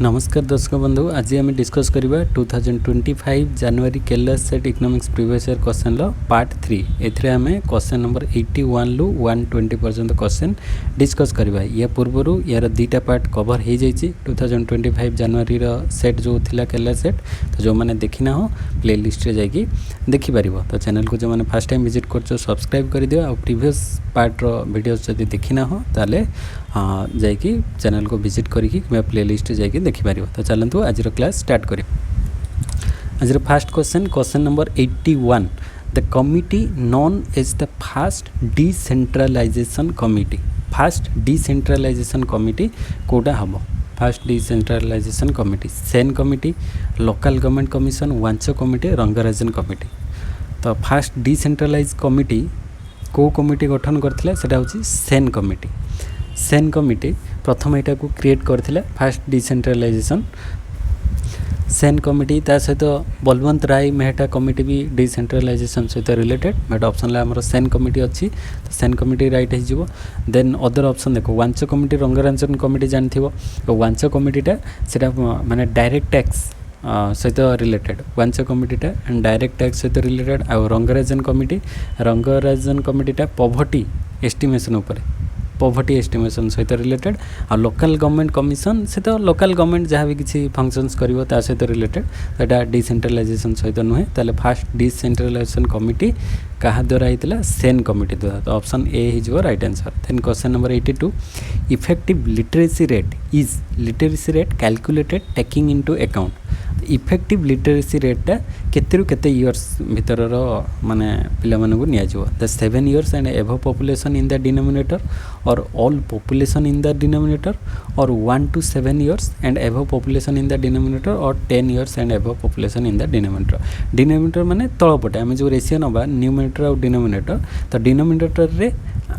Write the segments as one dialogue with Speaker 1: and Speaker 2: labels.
Speaker 1: नमस्कार दर्शक बंधु, आज आम डिस्कस करवा 2025 जनवरी Kerala state economics previous year question लो पार्ट 3। एथिरे आम क्वेश्चन नंबर 81 लु 120 पर्यंत क्वेश्चन डिस्कस करवा। या पूर्वर यार दुईटा पार्ट कवर हो जाइए 2025 जनवरी सेट जो थिला केरला सेट। तो जो मैंने देखिना हो प्ले लिस्ट रे जाइए देखिपार। तो चैनल को जो मैंने फर्स्ट टाइम विजिट कर सब्सक्राइब कर दियो। प्रीवियस पार्ट वीडियोस जदि देखिना हो ताले जाइए चैनल को विजिट करके प्ले लिस्ट जाइए देखिपार। तो चलतु आज क्लास स्टार्ट करें। आज first question number 81। The committee known as the first decentralization committee. First decentralization committee कोटा हम? First decentralization committee Sen committee, local government commission, Wanchoo committee, Rangarajan committee. तो फर्स्ट डिसेंट्रलाइज कमिटी को कमिटी गठन करथिला सेटा होची सेन कमिटी। सेन कमिटी प्रथम एटा को क्रिएट करथिला फर्स्ट डिसेंट्रलाइजेशन सेन कमिटी। ता सहित बलवंत राय मेहटा कमिटी भी डिसेंट्रलाइजेशन सहित रिलेटेड, बट ऑप्शन ला हमर सेन कमिटी अच्छी। तो सेन कमिटी राइट हो जिवो। देन अदर ऑप्शन देखो वांचो कमिटी, रंगराजन कमिटी जानथिवो। तो वांचो कमिटीटा सेटा माने डायरेक्ट टैक्स सहित रिलेटेड। वांचो कमिटीटा डायरेक्ट टैक्स सहित रिलेटेड। आ रंगराजन कमिटीटा पॉवर्टी एस्टिमेशन उपरे, पॉवर्टी एस्टिमेशन सहित रिलेटेड। आ लोकल गवर्नमेंट कमिशन से तो लोकल गवर्नमेंट जहाँ भी किसी फंक्शंस करिवो ता सहित रिलेटेड। एटा डिसेंट्रलाइजेशन सहित नुहे। ताले फर्स्ट डिसेंट्रलाइजेशन कमिटी कहा द्वारा होता? सेन कमिटी द्वारा। तो ऑप्शन ए हो right answer. Then question number 82। Effective literacy rate is literacy rate calculated taking into account. Effective literacy रेटा केते केते इयर्स भितर माने पिला मानकु निया जिवो? The 7 years and above population in the denominator, और all population in the denominator, और 1 to 7 years and above population in the denominator, और 10 years and above population in the denominator. Denominator माने तळपटे आमे जो रेशियो नबा न्यूमिनेटर और denominator. तो डिनोमिनेटर रे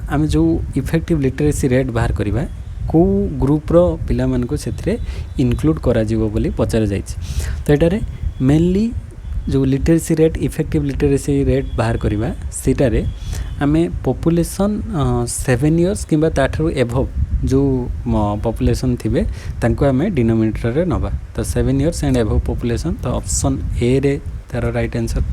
Speaker 1: आमे जो इफेक्टिव लिटरेसी रेट बाहर करबा को ग्रुप रो पिला मानकु सेथरे इनक्लूड करा जिवो बोली पचार जाइछि। तो एटारे मेनली जो literacy rate effective literacy rate बाहर करबा सेटारे आमे पॉपुलेशन 7 years किबा ताठरो एभव जो पॉपुलेशन थिबे तांको आमे डिनोमिनेटर रे नबा। तो 7 years एंड एभव पॉपुलेशन। तो ऑप्शन ए रे तार राइट आंसर।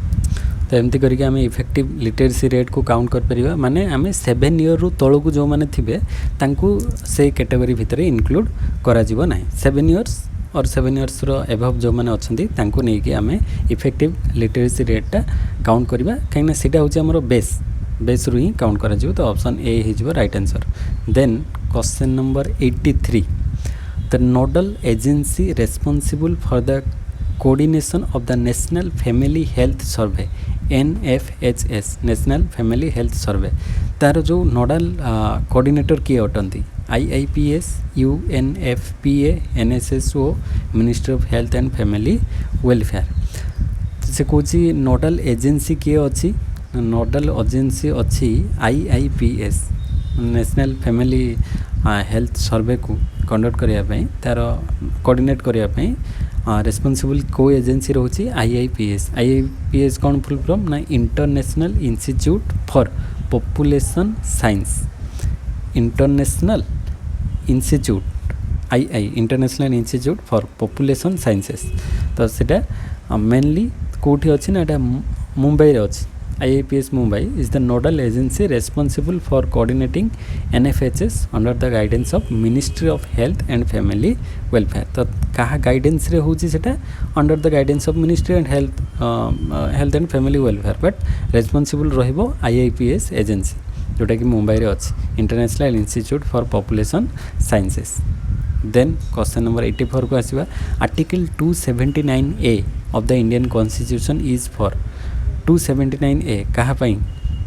Speaker 1: तो एमती करके आमे इफेक्टिव लिटरेसी रेट को काउंट कर परिबा। माने आमे 7 year रु तळो को जो माने थिबे तांको से कैटेगरी भितर इनक्लूड करा जिवो नाही। 7 years और 7 years रो एभव जो माने अछंती तांको नै कि आमे इफेक्टिव लिटरेसी रेटटा काउंट करबा, काइना सेटा होची हमरो बेस रु ही काउंट करा जिवो। तो ऑप्शन ए हि जिवो right answer. Then question number 83। The nodal agency responsible for the coordination of the national family health survey NFHS national family health survey तार जो नोडल कोऑर्डिनेटर किए अटंती? IIPS, UNFPA, NSSO, ministry of health and family welfare. से कौची nodal agency किए अच्छी? Nodal agency अच्छी IIPS national family health survey को कंडक्ट करने तार कोऑर्डिनेट करने रेस्पोंसिबल को एजेंसी रोची IIPS। IIPS कौन फुल फॉर्म ना? International institute for population science. International institute international institute for population sciences. तो सेटा मेनली कोठी अछि ना? एटा मुंबई रे अछि। IIPS Mumbai is the nodal agency responsible for coordinating NFHS under the guidance of Ministry of Health and Family Welfare। तो कहा guidance रे होची सेटा? Under the guidance of ministry and health and family welfare, but responsible रहिबो IIPS agency जोटा कि मुंबई रे अछि, international institute for population sciences. Then question number 84 को आसीबा। Article 279A of the Indian constitution is for 279A कहा पाई?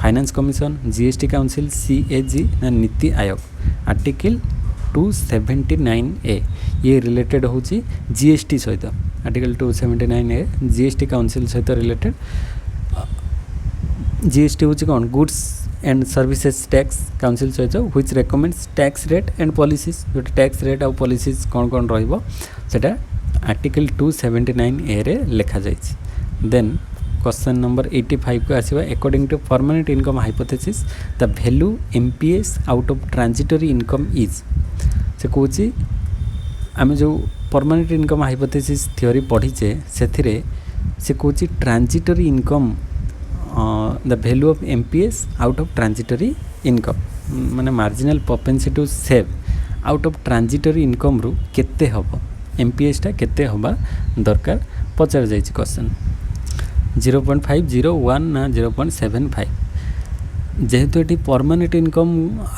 Speaker 1: Finance commission, GST council, CAG ना नीति आयोग? आर्टिकल 279A ये रिलेटेड होची GST सहित। आर्टिकल 279A GST काउंसिल सहित रिलेटेड। GST होची कौन? Goods and services tax council सहित which recommends tax rate and policies. जो टैक्स रेट और पॉलिसीज कौन कौन रहिबो सेटा आर्टिकल 279A रे लिखा जाइछि। देन क्वेश्चन नंबर 85 को आसीबा। According to permanent income hypothesis the value MPS out of transitory income is. से कहूँ आम जो परमानेंट इनकम हाइपोथेसिस थ्योरी पढ़ीचे से कौच transitory income the value of MPS out of transitory income माने marginal propensity to save out of transitory income रु केते हबो एमपीएस टा केते हबा दरकार पचार जाइछि क्वेश्चन 0.501 ना 0.75 जेहेतु ये परमानेंट इनकम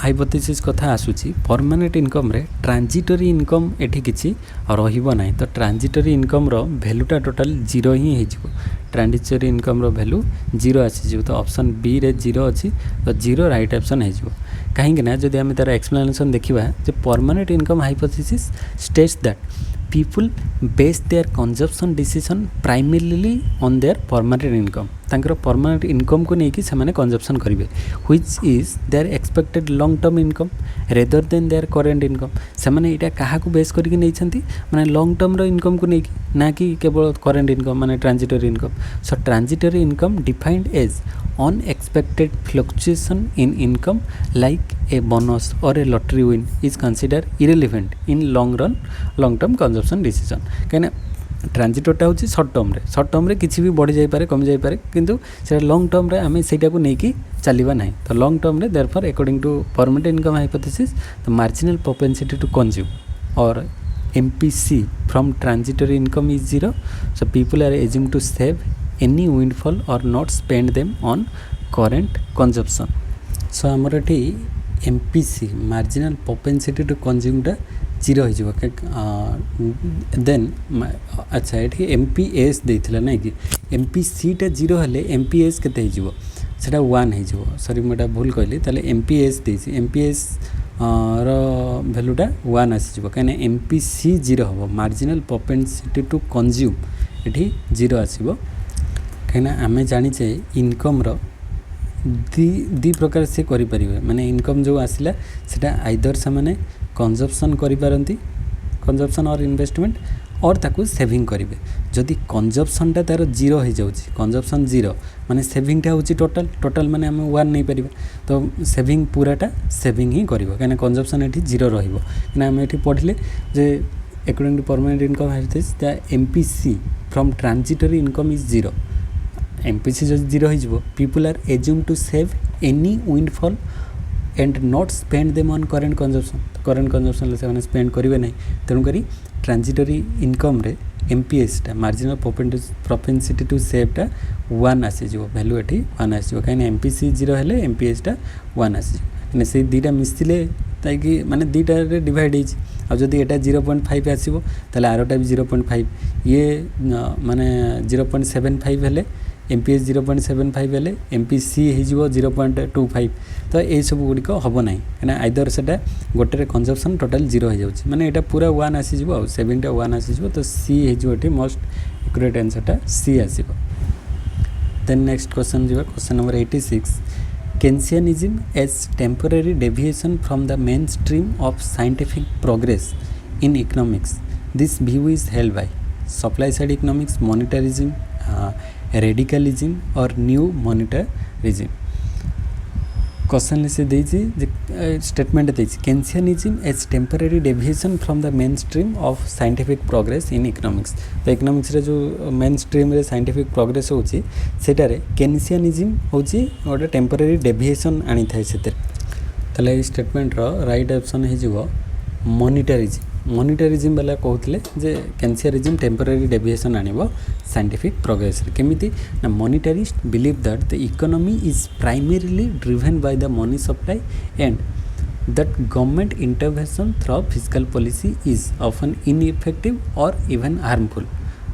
Speaker 1: हाइपोथेसिस कथा आसूची परमानेंट इनकम रे ट्रांजिटरी इनकम एठी किछि रहिबो नाही तो ट्रांजिटरी इनकम रो वैल्यूटा टोटल 0 ही हे जिवो ट्रांजिटरी इनकम रो वैल्यू 0 आसी जिवो तो ऑप्शन बी रे 0 अछि तो 0 राइट ऑप्शन हे जिवो कहीं ना जदि आम तार एक्सप्लेनेशन देखा जो permanent income hypothesis states that people base their consumption decision primarily on their permanent income तांकर परमानेंट इनकम को लेकिन से कंजप्शन करेंगे which is their expected long term income rather than their current income से मैंने यहाँ क्या बेस करके माने लॉन्ग टर्म रो इनकम को लेकिन ना कि केवल करेंट इनकम माने transitory income so transitory income defined as unexpected fluctuation in income like a bonus or a lottery win is considered irrelevant in long term consumption decision कहना ट्रांजिटरटा हूँ short term रे किसी भी बढ़ी जापे कमी जापे किंतु से लॉन्ग टर्म रे आम से नहीं चलवा ना तो लॉन्ग टर्म रे therefore according to permanent income hypothesis the marginal propensity to consume और MPC from transitory income is 0 so people are assumed to save any windfall or not spend them on current consumption so आमर ये MPC marginal propensity to consume टा 0 हो then अच्छा ये MPS देथिला ना कि MPC टा 0 हेले MPS केते हो सेटा 1 हो सॉरी मोटा भूल कहली ताले MPS देछि MPS रो वैल्यूटा 1 आसी कहीं MPC 0 हम मार्जिनल प्रोपेंसिटी टू कंज्यूम ये 0 आसो कहीं आम जाचे इनकम रो दी प्रकार से करें माने इनकम जो आसला सेटा आइदर से माने कंजप्शन करिपारंती कंजप्शन और इन्वेस्टमेंट और ताकू सेविंग करेंगे जदि कंजप्शनटा तार 0 हो जाउची कंजप्शन 0 माने सेविंगटा होची टोटल माने हम 1 नहीं पारिबा तो सेविंग पूराटा सेविंग ही करिवो कहीं कंजप्शन एठी 0 रहिबो कहीं आम एठी पढ़िले जे according to permanent income hypothesis the MPC from transitory income is 0 MPC जो 0 हो people are assume to save any windfall and not spend them on current consumption current consumption से स्पेंड करेंगे ना तेणुक ट्रांजिटरी इनकम रे MPS टा marginal propensity to save टा 1 आसीज value ये 1 आसीज कहीं MPC 0 हेले MPS टा 1 आसीज से दीटा मिसले ताकि माने दीटा रे डिवाइड हो जदि एटा 0.5 आसीबो ताले आरोटा भी 0.5 ये माने 0.75 हेले MPS 0.75 हेले MPC हो 0.25 तो ये सब गुड़िक हम ना कहीं आइदर से गोटे कंजप्शन टोटल 0 हो जाए माने यहाँ पूरा 1 आसीज आ सेविंगटा 1 आसीज तो C हो मोस्ट एक्यूरेट आंसरटा C आसीबो देन नेक्स्ट क्वेश्चन जी question number 86 Keynesianism as temporary deviation from the mainstream of scientific progress in economics. This view is held by supply side economics, monetarism, radicalism or new monetarism. Question से statement Keynesianism as temporary deviation from the mainstream of scientific progress in economics. तो economics रे जो main stream रे scientific progress होची सेटारे Keynesianism होची गोटे temporary deviation आनी थाए सेते तले ई स्टेटमेंट रो राइट ऑप्शन हे जिवो मॉनिटरिज्म वाला कहते जे Keynesianism टेम्पररी डेविएशन आनिबो साइंटिफिक प्रोग्रेस केमिति ना monetarist believe that the economy is primarily driven by the money supply and that government intervention through fiscal policy is often ineffective और इवन हार्मफुल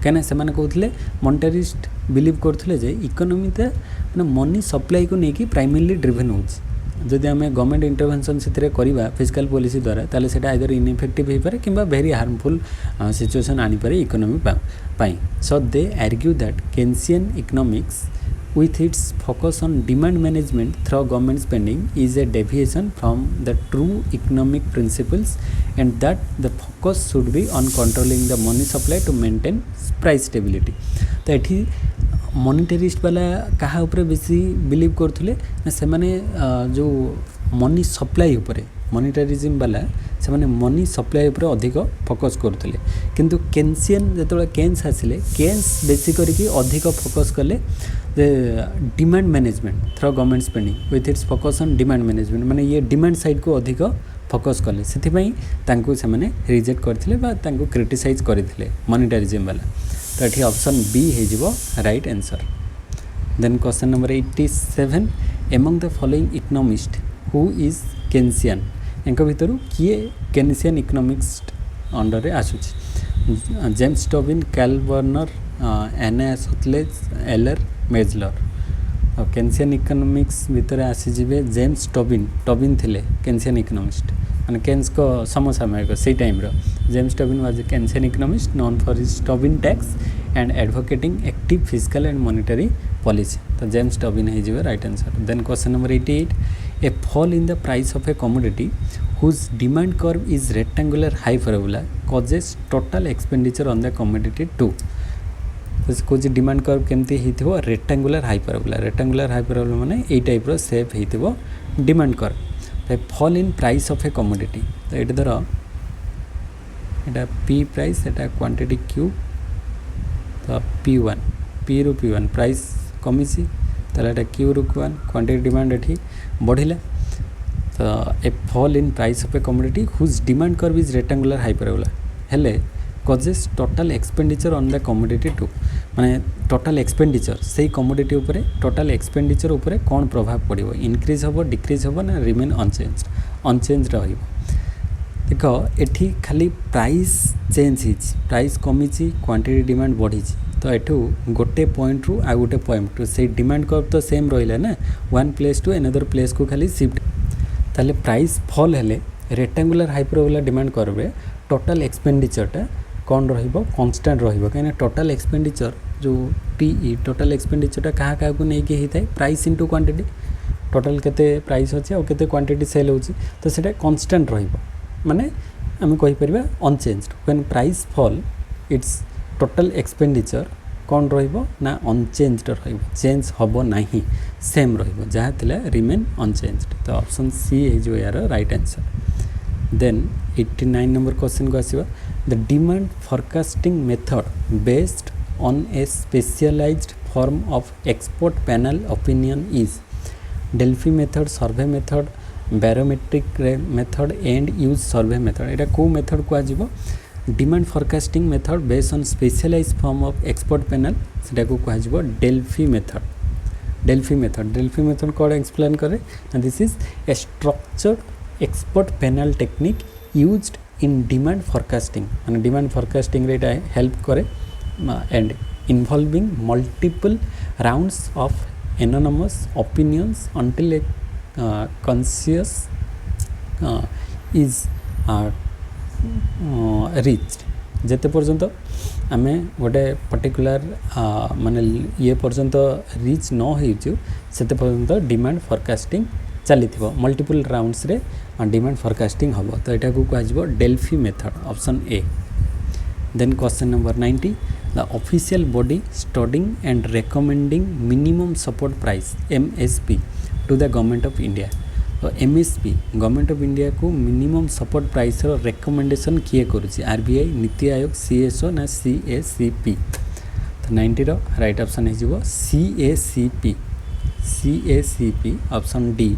Speaker 1: कहना से कहते मॉनिटरिस्ट बिलीव करते जे economy ता मनी सप्लाई को लेकिन प्राइमरीली ड्रिवन होची जदि आम गवर्नमेंट इंटरवेंशन से करवा फिस्कल पॉलिसी द्वारा ताले सेटा आइदर इनइफेक्टिव हो पारे किंबा वेरी हार्मफुल सिचुएशन आनी पारे economy pi so they argue that Keynesian economics with its focus on demand management through government spending is a deviation from the true economic principles and that the focus should be on controlling the money supply to maintain price stability तो ये मॉनिटरिस्ट वाला क्या ऊपर बेसी believe करते से माने जो मनी सप्लाई उपरे मनिटारिज्म वाला से माने मनी सप्लाई उपरे अधिक फोकस करथिले किंतु केन्सियन जेतबे केन्स आसिले केन्स बेसी करके अधिक फोकस कले demand management through government spending with its focus on demand management माने ये डिमांड साइड को अधिक फोकस कले से तांको से माने रिजेक्ट करथिले बा तांको क्रिटिसाइज करथिले मनिटारिज्म वाला तो ये ऑप्शन बी है जीवो right answer. Then question number 87 among the following economist who is Keynesian एंक भितर किए केन्सियन इकोनॉमिक्स अंडर रे आसुची James Tobin Karl Brunner Anna सुतलेज एलर मेजलर और केन्सियन इकोनॉमिक्स भितर आसीजे जेम्स टोबिन थिले केन्सियन इकोनॉमिस्ट माने केन्स को समसामयिक से टाइम रो James Tobin was a Keynesian economist known for his Tobin tax and advocating active physical and monetary policy तो जेम्स टोबिन है जीवे right answer. Then question number 88 a fall in the price of a commodity whose demand curve is rectangular hyperbola causes total expenditure on the commodity to कुछ demand curve केमती होइथिबो rectangular hyperbola माने ए type रो shape होइथिबो demand curve तो fall in price of a commodity तो ये धर एटा पी प्राइस एटा क्वांटिटी क्यू तो पी रु P1 प्राइस कमिसी ताले एटा क्यू रु Q1 क्वांटिटी डिमांड एठी बढ़िला तो a fall in price of a commodity whose demand curve is rectangular hyperbola हेले causes total expenditure on the commodity to माने total expenditure से कमोडिटी उपरे टोटल एक्सपेंडिचर उपरे कौन प्रभाव पड़ो इनक्रीज होबो डिक्रीज होबो ना रिमेन अनचेंज रहिबो देख एठी खाली प्राइस चेंज हिच प्राइस कमिची क्वांटिटी डिमांड बढ़ी तो एठू गोटे पॉइंट रु आ गोटे पॉइंट टू से डिमांड कर्व तो सेम रहिला ना one place to another place को खाली शिफ्ट ताले प्राइस फॉल हेले रेक्टेंगुलर हाइपरबोला डिमांड कर्व रे टोटल एक्सपेंडिचरटा कौन रहिबो कांस्टेंट रहिबो कहीं टोटल एक्सपेंडिचर जो टीई टोटल एक्सपेंडिचरटा कहाँ को नहीं कि होता है प्राइस इंटू क्वांटिटी टोटल केते प्राइस अच्छे और केते क्वांटिटी सेल होची तो सेटा कांस्टेंट रहिबो माने आम कहि परिबा unchanged when price fall it's total expenditure कौन रहिबो ना अनचेंज्ड रहिबो चेंज हबो नाही सेम रहिबो जहाँ थिला रिमेन अनचेंज्ड तो ऑप्शन सी है जो यार right answer. Then 89 number question को आसीबा the demand forecasting method based on a specialized form of expert panel opinion is Delphi method survey method barometric method and use survey method एटा को method को आजिबो demand forecasting method based on specialized form of expert panel सेटा को आजिबो Delphi method कोड explain करे this is A structured expert panel technique used in demand forecasting माने डिमांड फोरकास्टिंग रे एटा हेल्प करे and involving multiple rounds of anonymous opinions until a conscious is reached जेते पर्यंत आमे गोटे पर्टिकुलर माने ये पर्यंत रीच न होइछु सेते पर्यंत डिमांड फोरकास्टिंग चली मल्टीपल राउंड्स रे डिमांड फोरकास्टिंग हम तो यहाँ को कह Delphi method option A. Then question number 90 the official body studying and recommending minimum support price MSP to the government of India तो MSP गवर्नमेंट ऑफ इंडिया को minimum support price रो recommendation किए करुच्ची RBI नीति आयोग CSO ना CACP तो 90 रो right option हो CACP option D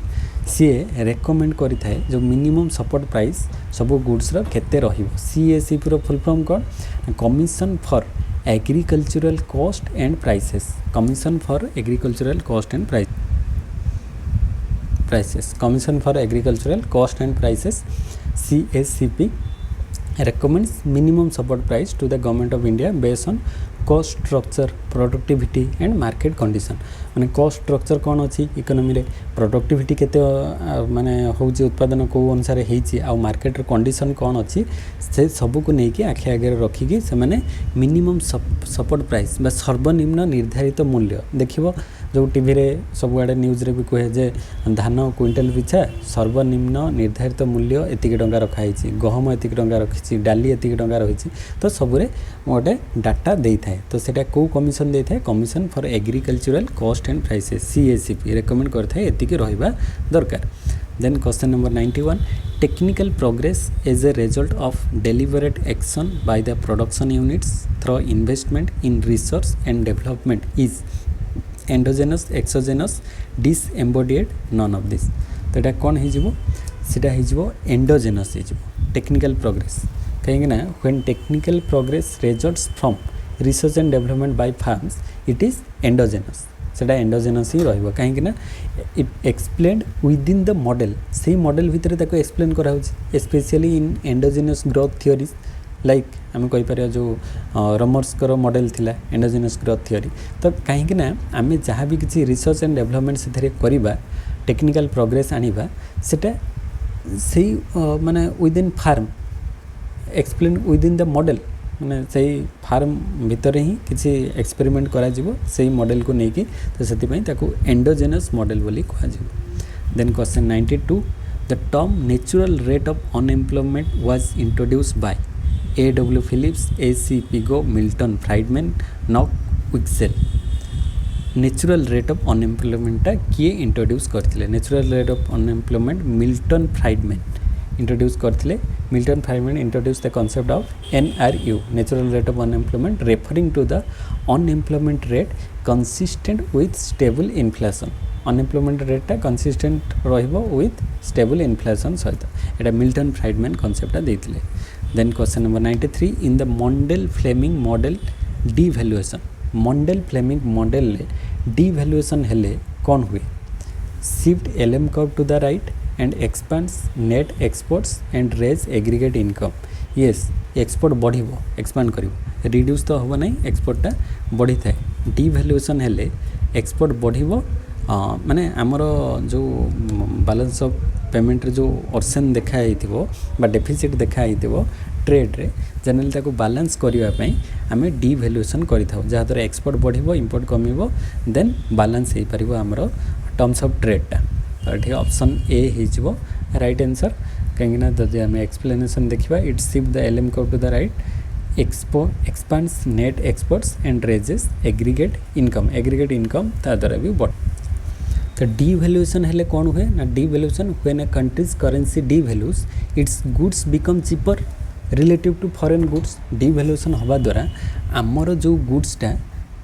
Speaker 1: CA recommend करिथाए जो मिनिमम सपोर्ट प्राइस सब गुड्स रो केते रहिबो CACP रो फुल फॉर्म कोन commission for agricultural cost and prices commission for agricultural cost and prices commission for agricultural cost and prices CACP recommends minimum support price to the government of India based on cost structure productivity and market condition माने cost structure कौन अच्छी economy रे productivity केते माने होउची उत्पादन को अनुसार हेची आ मार्केट रे कंडीशन कौन अच्छी से सब को नहीं कि आखि आगे रखी कि से माने मिनिमम सपोर्ट प्राइस बा सर्वनिम्न निर्धारित मूल्य देखिबो जो टीवी रे सब आड़े न्यूज रे भी कहे जे धान क्विंटल पिछा सर्वनिम्न निर्धारित मूल्य एतिक टंका रखा हेची गहम एतिक टंका रखिची डाली एतिक टंका रहिची तो सबरे मोटे डाटा देई थाए तो सेटा को कमीशन देई थाए commission for agricultural cost and prices CACP recommend करथाए एतिक रहिबा दरकार Then question number 91, technical progress as a result of deliberate action by the production units through investment in research and development is endogenous, exogenous, disembodied, none of this. तो এটা कौन हो सीटा हो एंडोजेनस हो टेक्निकल प्रोग्रेस कहीं when technical progress results from research and development by firms it is endogenous सेटा endogenous ही रहिबो कहीं it explained within the model से मॉडल भितर ताको एक्सप्लेन करा होछि specially in endogenous growth theories like आम कहीपर जो रमर्सकर मॉडल थिला एंडोजेनस ग्रोथ थियोरी तो कहीं आम जहाँ भी किसी रिसर्च एंड डेवलपमेंट से करवा टेक्निकल प्रोग्रेस आनिबा सेटा से माने within form explain within the model माने से फार्म भितर ही किसी एक्सपेरिमेंट करा जिवो से मॉडल को लेकिन तो से ताको एंडोजेनस मॉडल बोली कहा जिवो। Then question 92 the term natural rate of unemployment was introduced by A.W. Phillips, A.C. Pigou, Milton Friedman, Knox-Wixell। Natural rate of unemployment किए इंट्रोड्यूस करथिले natural rate of unemployment Milton Friedman introduce करथिले Milton Friedman introduce the concept of NRU natural rate of unemployment referring to the unemployment rate consistent with stable inflation unemployment रेटा consistent रहिबो with stable inflation सहित एटा Milton Friedman कॉन्सेप्टटा देथिले। Then question number 93 in the Mundell Fleming model devaluation Mundell Fleming model ले devaluation हेले कौन हुए shift LM curve to the right and expands net exports and raise aggregate income yes export बढ़िबो expand करिवो reduce तो होबो नहीं एक्सपोर्टटा बढ़ी थाए डिवैल्यूएशन हेले एक्सपोर्ट बढ़िबो माने आमर जो बैलेंस ऑफ पेमेंट रे जो ऑप्शन देखा हिथिबो बा डेफिसिट देखा हिथिबो ट्रेड रे जनरली ताको बैलेंस करिवा पई आमे डिवैल्यूएशन करिथाउ जहा द्वारा एक्सपोर्ट बढ़िबो इंपोर्ट कमिबो देन बैलेंस हे परिबो हमरो टर्म्स ऑफ ट्रेड तो ये ऑप्शन ए हिजबो राइट आंसर कहीं जदि आम एक्सप्लेनेशन देखा it shift the LM curve to the right expands net exports and raises aggregate income ता द्वारा भी बढ़ तो डिवैल्यूएशन हेले कौन हुए ना devaluation when a country's currency devalues its goods become cheaper relative to foreign goods devaluation हवा द्वारा आमर जो गुड्सटा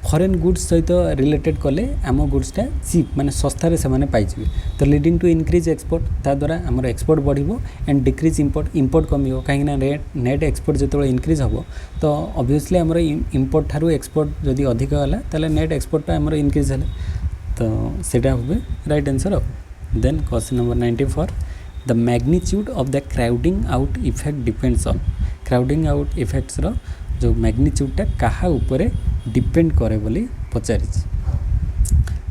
Speaker 1: फॉरेन गुड्स सहित रिलेटेड कले आम गुड्सटा चीप माने सस्तार से माने पाइजिबे तो लीडिंग टू इंक्रीज एक्सपोर्ट ता द्वारा आमर एक्सपोर्ट बढ़िबो एंड डिक्रीज इंपोर्ट कमिबो कहीं नेट एक्सपोर्ट जो इंक्रीज हम तो ऑब्वियसली आमर इंपोर्ट ठारू एक्सपोर्ट जदि अधिक होला ताले नेट एक्सपोर्ट आमर इंक्रीज है तो सेटा हुए राइट आंसर हो। Then question number 94 the magnitude of the crowding out effect depends on crowding out effects रो जो मैग्नीट्यूडटा कहा ऊपर डिपेंड करे बोली पचारि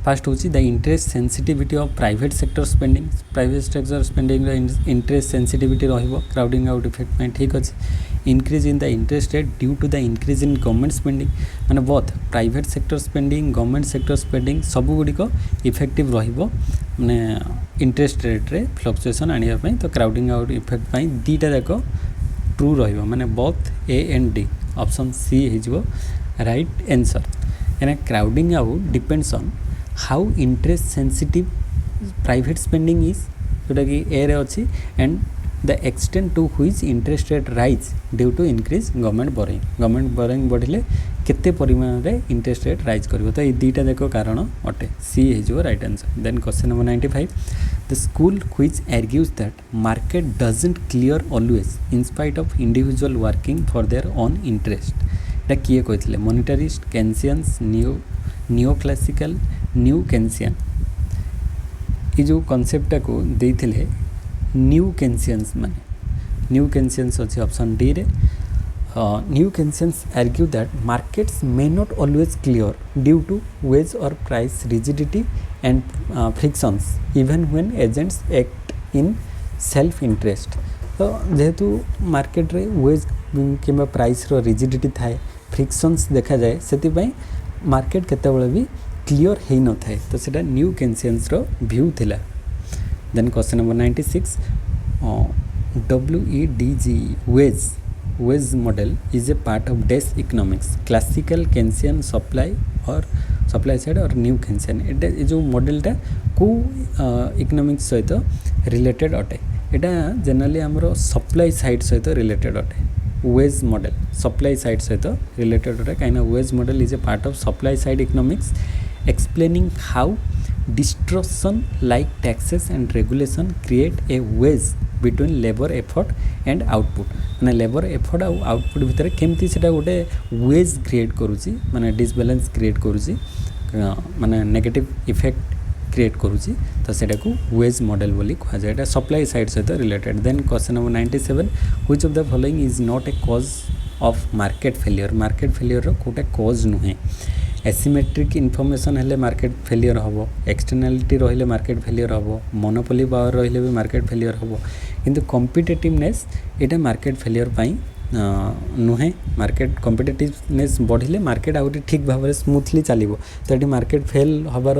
Speaker 1: फास्ट हूँ the interest sensitivity of private sector spending interest sensitivity रहिबो क्राउडिंग आउट इफेक्ट में ठीक अच्छे increase in the interest rate due to the increase in government spending माने both private sector spending government sector spending सब गुड़िक effective रहिबो माने interest rate रे fluctuation आनिया पई तो क्राउडिंग आउट इफेक्ट पई दीटा जाक ट्रू रहिबो माने both A and D option C हिजबो राइट आंसर एना crowding out depends on how interest sensitive private spending is जोटा कि ए रे अच्छी and the extent to which interest rate rise due to increase government borrowing बढ़िले केते परिमाण रे इंटरेस्ट रेट राइज करिवो तो ये दीटा जाक कारण अटे सी हिजो right answer. Then question number 95 the school which argues that market doesn't clear always in spite of individual working for their own interest एटा किए कहितले monetarist Keynesians neo classical new Keynesian ये जो कॉन्सेप्ट को देथिले new Keynesians माने new Keynesians अच्छे option D रे new Keynesians argue that markets may not always clear due to wage or price rigidity and frictions even when agents act in self interest तो जेहेतु market रे wage किंबा price रो rigidity थाए frictions देखा जाए से मार्केट केतेबेले भी क्लियर है न थाए तो सेटा न्यू केन्सियंस रो व्यू थिला। Then question number 96 WEDG wedge model is a part of dash economics classical Keynesian supply or supply side or new Keynesian एटा जो मॉडलटा को इकोनॉमिक्स सहित रिलेटेड अटे एटा जनरली हमरो सप्लाई साइड सहित रिलेटेड अटे वेज मॉडल सप्लाई साइड सहित रिलेटेड अटे काइना wedge model is a part of supply side economics explaining how distortions like taxes and regulation create a wedge between labour effort and output माने labour effort आउ output भितर केमती सेटा गोटे veg create करूची माने डिसबैलेंस क्रिएट करूची माने नेगेटिव इफेक्ट क्रिएट करूची तो सेटा को वेज मॉडल बोली कहा जाय एटा सप्लाई साइड सहित related then question number 97 which of the following is not a cause of market failure रो कोटा कॉज नुहे एसिमेट्रिक इनफॉरमेशन हेले मार्केट फेलियर हबो एक्सटर्नालिटी रहिले मार्केट फेलियर हबो मोनोपोली पावर रहिले भी मार्केट फेलियर हबो किंतु कॉम्पिटिटिवनेस एटा मार्केट फेलियर पाई नुहे मार्केट कॉम्पिटिटिवनेस बढ़िले मार्केट आउरी ठीक भाव स्मूथली चलिबो तो ये मार्केट फेल हबार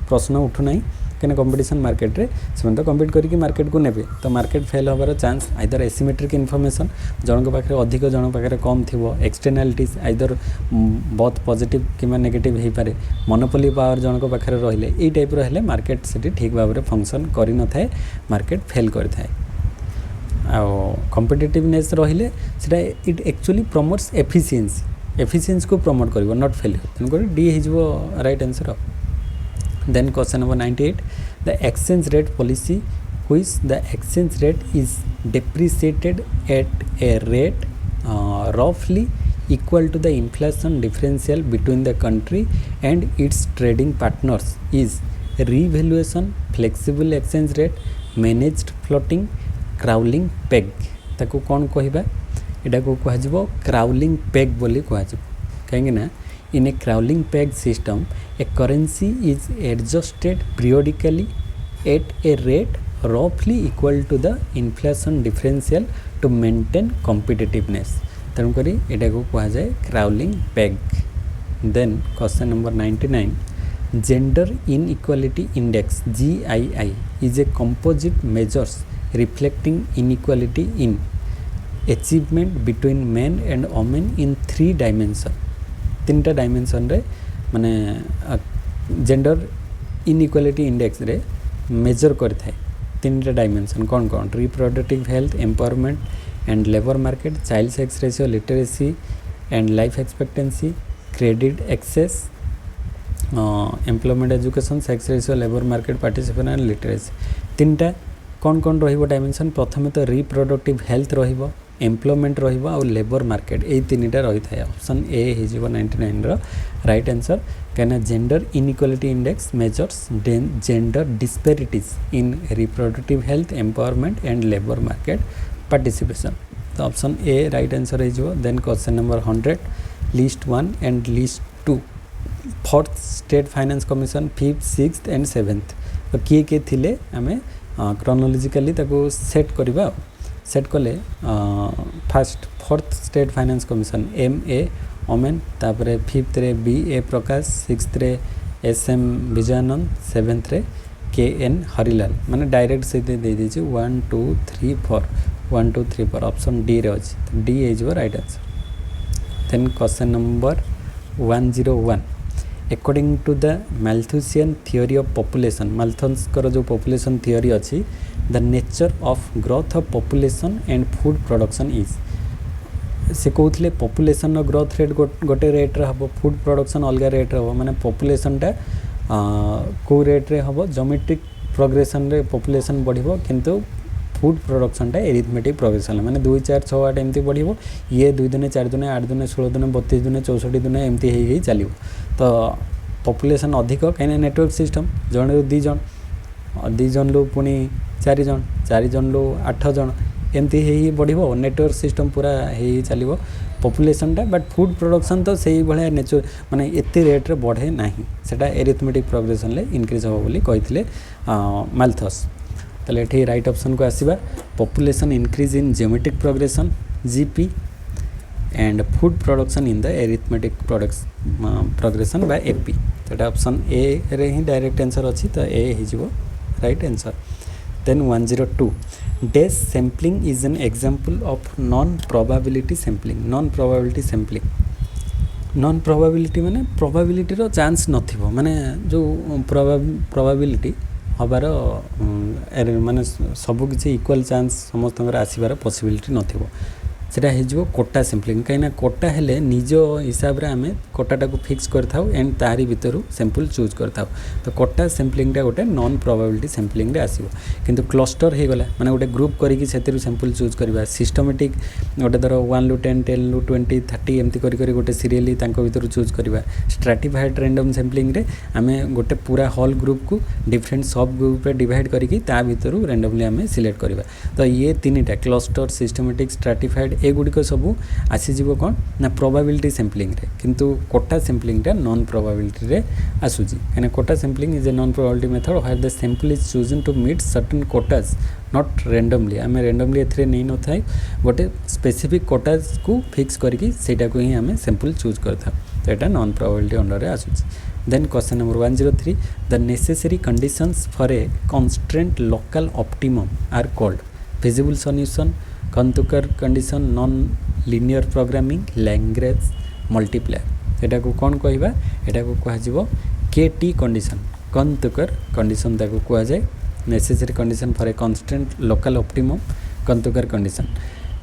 Speaker 1: प्रश्न उठु नाही कहीं कंपटीशन मार्केट रे से तो कम्पीट करके मार्केट को नेबे तो मार्केट फेल हबार चांस आइदर एसिमेट्रिक इनफॉरमेशन जन को पाखे अधिक जन पाखे कम थी एक्सटर्नालिटीज आइदर बहुत पॉजिटिव कि नेगेटिव हो पारे मोनोपोली पावर जन को पाखे रहिले ई टाइप रे मार्केट से ठीक भाव में फंक्शन करि न थाए मार्केट फेल करि कॉम्पिटिटिवनेस रहिले सेटा इट एक्चुअली प्रमोट्स एफिशिएंसी को प्रमोट करिवो नॉट फेलियर तेणुकर डी हिजबो right answer then question number 98 the exchange rate policy which the exchange rate is depreciated at a rate roughly equal to the inflation differential between the country and its trading partners is revaluation flexible exchange rate managed floating crawling peg ताको कौन कहबा एटा को कहजबो crawling peg बोली कहजबो कहेंगे ना in a crawling peg system a currency is adjusted periodically at a rate roughly equal to the inflation differential to maintain competitiveness तेणु करी एटा को कहा जाए crawling peg then question number 99 gender inequality index GII is a composite measures reflecting inequality in achievement between men and women in 3 dimensions तीनटा dimension रे माने gender inequality index रे measure करथाय तीनटा डायमेंशन कौन कौन reproductive health empowerment and labour market child sex ratio literacy and life expectancy credit access employment education sex ratio labour market participation and literacy तीनटा कौन कौन रहिबो डायमेंशन प्रथमे तो रिप्रोडक्टिव हेल्थ रहिबो एम्प्लॉयमेंट रहिबो आ लेबर मार्केट ए तीनटा रही थाए ऑप्शन ए हिजबो 99 रो राइट आंसर कहना gender inequality index measures gender disparities in reproductive health empowerment and labour market participation तो ऑप्शन ए राइट आंसर हिजबो then question number 100 list 1 and list 2 fourth state finance commission 5th 6th and 7th तो किए थिले आमे chronologically ताको set करबा set कले first fourth state finance commission MA ओमेन तापरे 5th रे BA प्रकाश 6th रे SM विजयानंद 7th रे KN हरिलाल माने डायरेक्ट से दे दीजिए 1 2 3 4 1 2 3 4 ऑप्शन डी रे अछि D is right answer then question number 101 according to the Malthusian theory of population Malthus कर जो पॉपुलेशन थ्योरी अछि the nature of growth of population and food production is से कहते पॉपुलेशन ग्रोथ रेट गोटे rate रे हम food production अलग rate रे हम माने पॉपुलेशन टा को रेट रे हम ज्योमेट्रिक प्रोग्रेशन रे पॉपुलेशन बढ़िबो किंतु फूड प्रोडक्शन टा एरिथमेटिक प्रोग्रेशन माने 2 4 6 8 एमती बढ़िबो ये 2 दिन 4 दिन 8 दिन 16 दिन 32 दिन 64 दिन एमती हे चलिबो तो पॉपुलेशन अधिक कहीं नेटवर्क सिस्टम जन रु 2 जन 2 जन लु पुणी 4 जन 4 जन लु 8 जन एमती हे बढ़िबो नेटवर्क सिस्टम पूरा हे चलिबो पॉपुलेशन टा बट फूड प्रोडक्शन तो सही भाया नेचर माने एते रेट रे बढ़े नाही सेटा एरिथमेटिक प्रोग्रेशन ले इंक्रीज हो बोली कहितले माल्थस तले एठी राइट ऑप्शन को आसीबा population increase in geometric progression GP and food production in the arithmetic progression by AP तो एटा ऑप्शन ए रे ही डायरेक्ट आंसर अछि तो ए हिजबो right answer then 102 dash sampling is an example of non probability sampling non probability माने probability रो chance नथिबो माने जो probability हबार माने सब किसी इक्वल चांस समस्त आसबार पॉसिबिलिटी नथिबो सेटा हेजिवो कोटा सैंपलिंग कहीं कोटा हेले निज हिसाब रे आमे कोटाटा को फिक्स करथाउ एंड तारी भितरु सैंपल चूज करथाउ तो कोटा सैंपलिंगटा गोटे नॉन प्रोबेबिलिटी सैंपलिंग रे आसीबो किंतु क्लस्टर हे गला माने गोटे ग्रुप करिकि सेतिरु सैंपल चूज करबा सिस्टमैटिक गोटे धर 1 लु 10 10 लु 20 30 एमती करि करि गोटे सीरियली तांको भितरु चूज करबा स्ट्रैटिफाइड रैंडम सैंपलिंग रे आमे गोटे पूरा होल ग्रुप को डिफरेंट सब ग्रुप रे डिवाइड करिकि ता भितरु रैंडमली आमे सिलेक्ट करबा तो ये तीनटा क्लस्टर सिस्टमैटिक स्ट्रैटिफाइड एगुड़िक सबू आसीज कौन ना प्रोबेबिलिटी सैंपलिंग रे किंतु कोटा सैंपलिंगटा नॉन प्रोबेबिलिटी रे आसुची कहीं quota sampling is a non probability method where the sample is chosen to meet certain quotas not randomly आम रैंडमली एथरे नहीं न थाए गोटे स्पेसिफिक कोटाज को फिक्स करके सेटा को ही आम सैंपल चूज करता तो यहाँ नॉन प्रोबेबिलिटी अंडर आसुची then question number 103 the necessary conditions for a constraint local optimum are called feasible solution Kuhn Tucker condition non linear programming लैंग्वेज मल्टीप्लायर एटा को कौन कहबा एटा को कह केटी कंडीशन कंतुकर कंडीशन ताको कह जाए necessary condition for a constraint local optimum Kuhn Tucker condition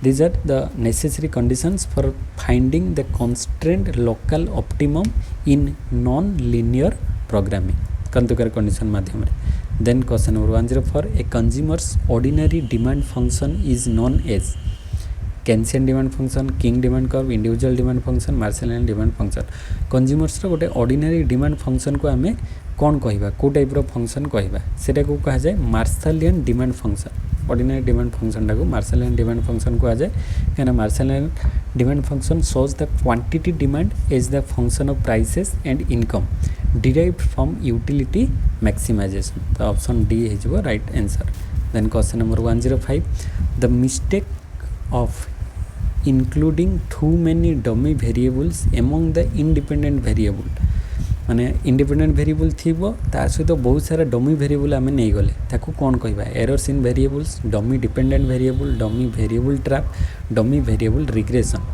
Speaker 1: these are the necessary conditions for finding the constraint local optimum in non linear programming Kuhn Tucker condition माध्यम रे then question number 104 a consumer's ordinary demand function is known as Keynesian demand function king demand curve individual demand function Marshallian demand function consumers रो गोटे ordinary demand function को आमे कौन कहबा को type रो function कहबा सेटा को कहा जाए Marshallian demand function ordinary demand function टाको Marshallian demand function को आ जाए कहना Marshallian demand function shows the quantity demand as the function of prices and income derived from utility maximization तो ऑप्शन डी है जो right answer then question number 105 the mistake of including too many dummy variables among the independent variable माने independent variable Thibaut ता सहित बहुत सारा dummy variable आमे नहीं गले ताकू कौन कहबा errors in variables dummy dependent variable dummy variable trap dummy variable regression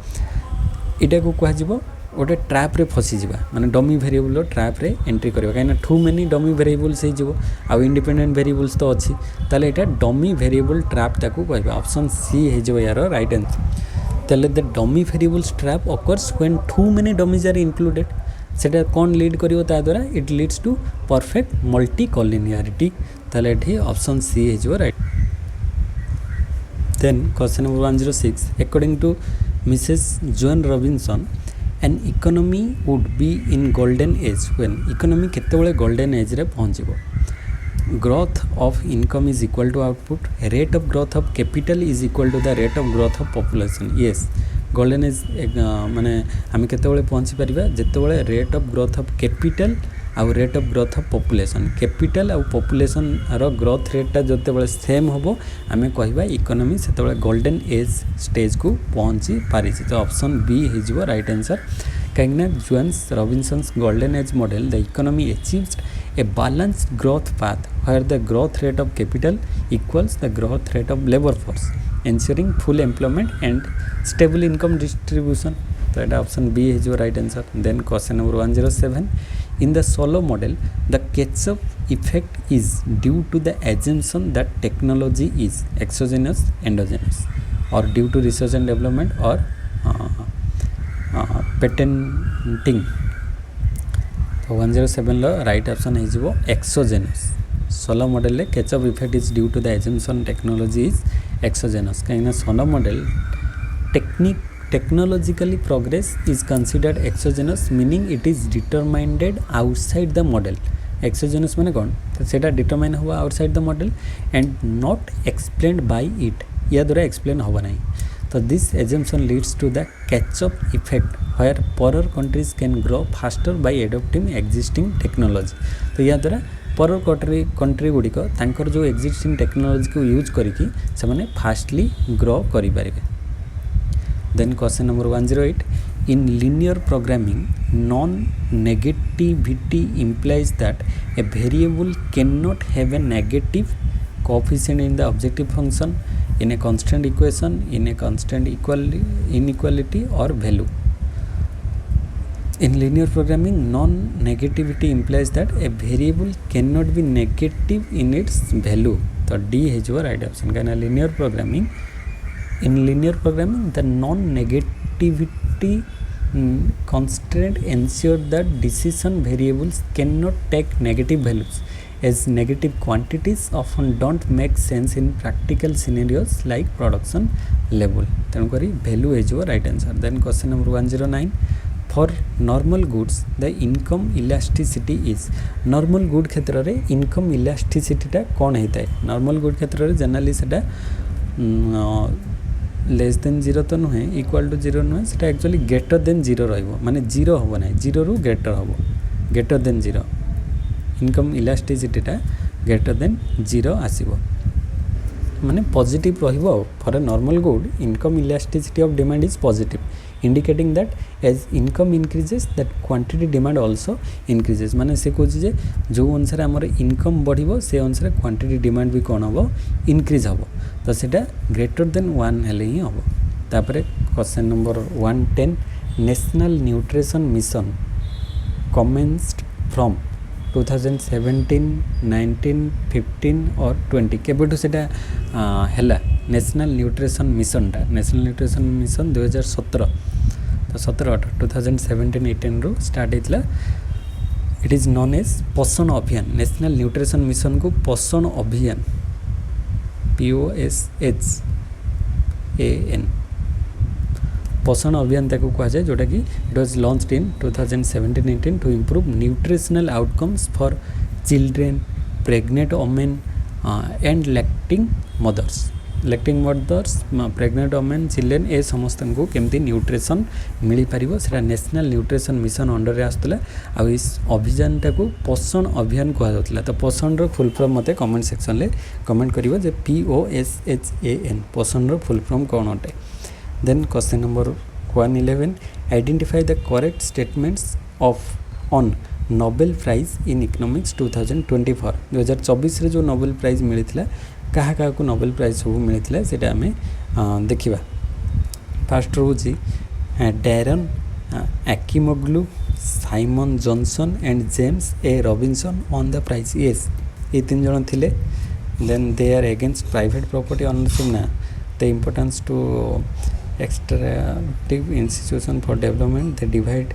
Speaker 1: इटा को कह जिवो गोटे ट्रैप रे फसी जिबा माने डमी वेरिएबल ट्रैप रे एंट्री करबा काइना टू मेनी डमी वेरिएबल्स हे जिवो आ इंडिपेंडेंट वेरिएबल्स तो अछि ताले एटा डमी वेरिएबल ट्रैप ताकू कहबा ऑप्शन सी हे जिवो यार राइट आंसर ताले the dummy variables trap occurs when too many dummies are included सेटा कौन लीड करिवो ता द्वारा it leads to perfect multicollinearity ताले एठी ऑप्शन सी हे जो right then question number 106 according to Mrs Joan Robinson an economy would be in golden age when economy केतेबेले गोल्डन एज रे पहुंचबो growth of income is equal to output rate of growth of capital is equal to the rate of growth of population yes golden is माने आम केतेबेले पहुँची पारिबा जेतेबेले rate of growth of capital आउ rate of growth of population capital आउ population रो growth रेटा जेतेबेले सेम होबो आमे कहबा इकोनॉमी सेतेबेले गोल्डन एज स्टेज को पहुँची पारिछि तो ऑप्शन बी हे जिवो राइट आंसर काइना Joan Robinson's golden age model the economy achieves a balanced growth path where the growth rate of capital equals the growth rate of labor force ensuring full employment and stable income distribution so that option B is your right answer then question number 107 in the solo model the catch-up effect is due to the assumption that technology is exogenous endogenous or due to research and development or patenting तो 107 लो right option है जो exogenous Solow model ले catch up effect is due to the assumption technology is exogenous कहीं Solow model technologically progress is considered exogenous meaning it is determined outside the model exogenous माने कौन तो सेटा determine हुआ outside the model and not explained by it या द्वारा explain होगा नहीं तो this assumption leads to the catch up effect where poorer countries can grow faster by adopting existing technology तो या द्वारा poorer country गुड़िक तांकर जो existing technology को यूज करिकी से माने फास्टली ग्रो करि पारिबे then question number 108 in linear programming non negativity implies that a variable cannot have a negative coefficient in the objective function in a constant equation in a constant inequality or value In linear programming, non-negativity implies that a variable cannot be negative in its value. तो D is your right option. Because linear programming, in linear programming, the non-negativity constraint ensure that decision variables cannot take negative values, as negative quantities often don't make sense in practical scenarios like production level. तेणुकरी value is your right answer. Then question number 109. For normal goods the income elasticity is. normal good क्षेत्र रे income elasticity टा कौन होता है? normal good क्षेत्र रे generally सेटा less than 0 तो नुहे, इक्वल टू 0 नुहे, सेटा एक्चुअली ग्रेटर देन 0 रहिबो, माने 0 हबो नै, 0 रु ग्रेटर हबो, ग्रेटर देन 0. इनकम इलास्टिसिटी टा ग्रेटर देन 0 आसीबो, माने पॉजिटिव रहिबो. For a normal good income elasticity of demand is positive, indicating that as income increases that quantity demand also increases. माने से कहछि जे जो अनुसार हमर इनकम बढ़िबो से अनुसार क्वांटिटी डिमांड भी कोन हबो, इंक्रीज हबो. तो सेटा ग्रेटर देन 1 हेले ही हबो. तापरे question number 110. National nutrition mission commenced from 2017, 19, 15 और 20 केबेटू सेटा हैला नेशनल न्यूट्रिशन मिशन टा. नेशनल न्यूट्रिशन मिशन 2017 तो 17 2017-18 रु स्टार्ट होता. इट इज नोन एज पोषण अभियान. नेशनल न्यूट्रिशन मिशन को पोषण अभियान POSHAN पोषण अभियान ताको कहा जाए, जोटा कि it was launched in 2017-18 to improve nutritional outcomes for children, pregnant women and lactating mothers. Lactating mothers, pregnant women, children ए समस्त को केमती न्यूट्रिशन मिल पारिबो सेटा नेशनल न्यूट्रिशन मिशन अंडर आसुतला. आ इस अभियान टाको पोषण अभियान कहा जाउतला. तो पोषण रो फुल फॉर्म मते कमेंट सेक्शन ले कमेंट करिवो जे POSHAN पोषण रो फुल फॉर्म कोन अटे. Then question number 111. Identify the correct statements on Nobel Prize in Economics 2024. 2024 रे जो नोबेल प्राइज मिलता क्या क्या को नोबेल प्राइज सब मिलता सेटा आम देखा. फास्ट रोची Daron Acemoglu, Simon Johnson and James A Robinson won the prize. Yes ये 3 जन थिले. Then they are against private property ownership ना the importance to extractive institution for development. They divide